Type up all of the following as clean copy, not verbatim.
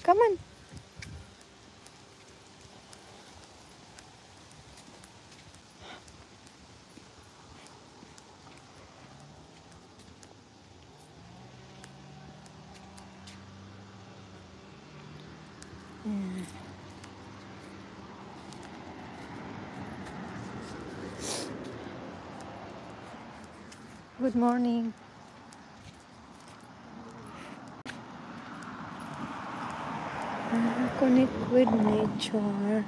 Come on. Good morning. Connect with nature.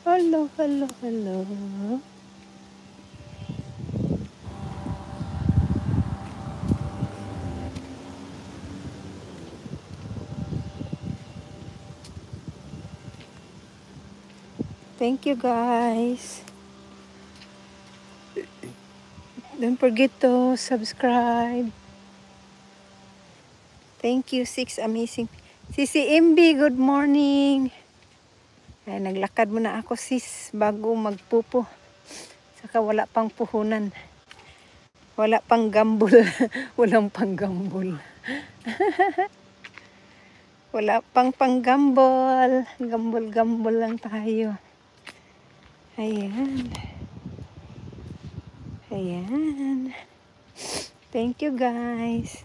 Hello, hello, hello. Thank you guys. Don't forget to subscribe. Thank you, 6 amazing. Sisi MB, good morning. Ay, naglakad muna ako sis bago magpupo. Saka wala pang puhunan. Wala pang gambol. Walang pang gambol. Wala pang panggambol. Gambol-gambol lang tayo. Ayan. Ayan. Thank you guys.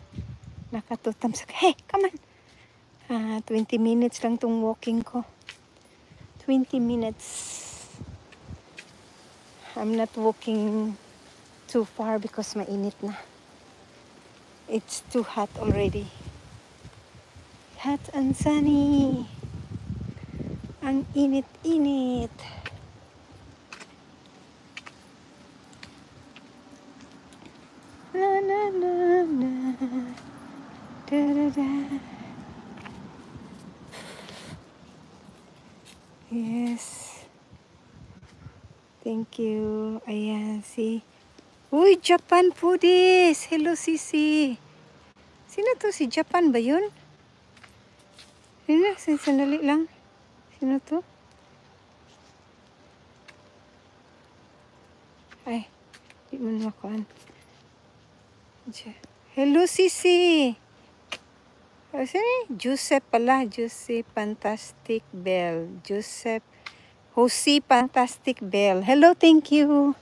Nakatutam sa... Hey, come on. 20 minutes lang tong walking ko. 20 minutes. I'm not walking too far because mainit na. It's too hot already. Hot and sunny. Ang init-init. Na na na na. Da da da. Yes. Thank you. Ayan, si... Uy, Japan foodies! Hello, Sisi. Sino to? Si Japan ba yun? Sino? Sandali lang. Sino to? Ay, di mo nakuhaan. Hello, Sisi. Sino? Joseph pala. Joseph Fantastic Bell. Joseph Jose Fantastic Bell. Hello, thank you.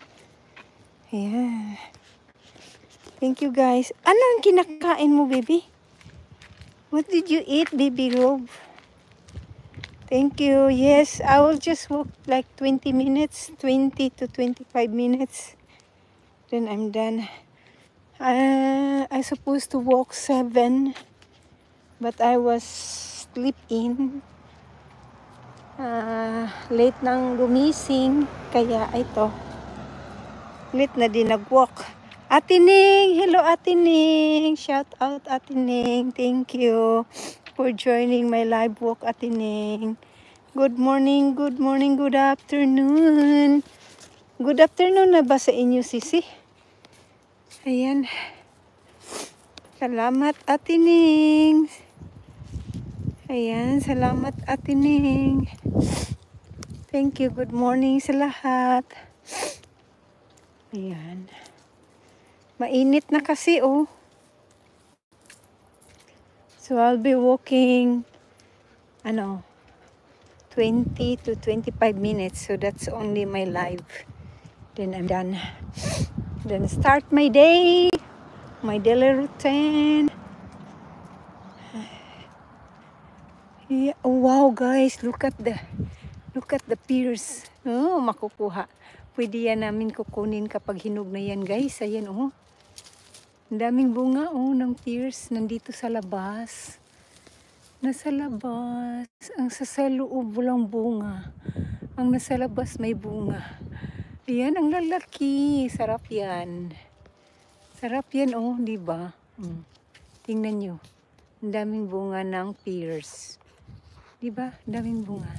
Ayan. Thank you, guys. Ano ang kinakain mo, baby? What did you eat, baby Rob? Thank you. Yes, I will just walk like 20 minutes. 20 to 25 minutes. Then I'm done. I supposed to walk 7. But I was sleep in. Late nang gumising, kaya ito, late na din nag-walk. Ate Ning, hello Ate Ning, shout out Ate Ning, thank you for joining my live walk Ate Ning. Good morning, good morning, good afternoon. Good afternoon na ba sa inyo, Sisi? Ayan. Salamat Ate Ning. Ayan, salamat Ate Ning. Thank you. Good morning sa lahat. Ayan. Mainit na kasi, oh. So, I'll be walking, 20 to 25 minutes. So, that's only my live. Then, I'm done. Then, start my day. My daily routine. Yeah. Oh, wow, guys. Look at the pears. Oh, makukuha. Pwede yan namin kukunin kapag hinog na yan, guys. Ayan, oh. Ang daming bunga, oh, ng pears. Nandito sa labas. Nasa labas. Ang sa loob walang bunga. Ang nasa labas may bunga. Ayan, ang lalaki. Sarap yan. Sarap yan, oh, di ba? Tingnan nyo. Ang daming bunga ng pears. Di ba? Ang daming bunga.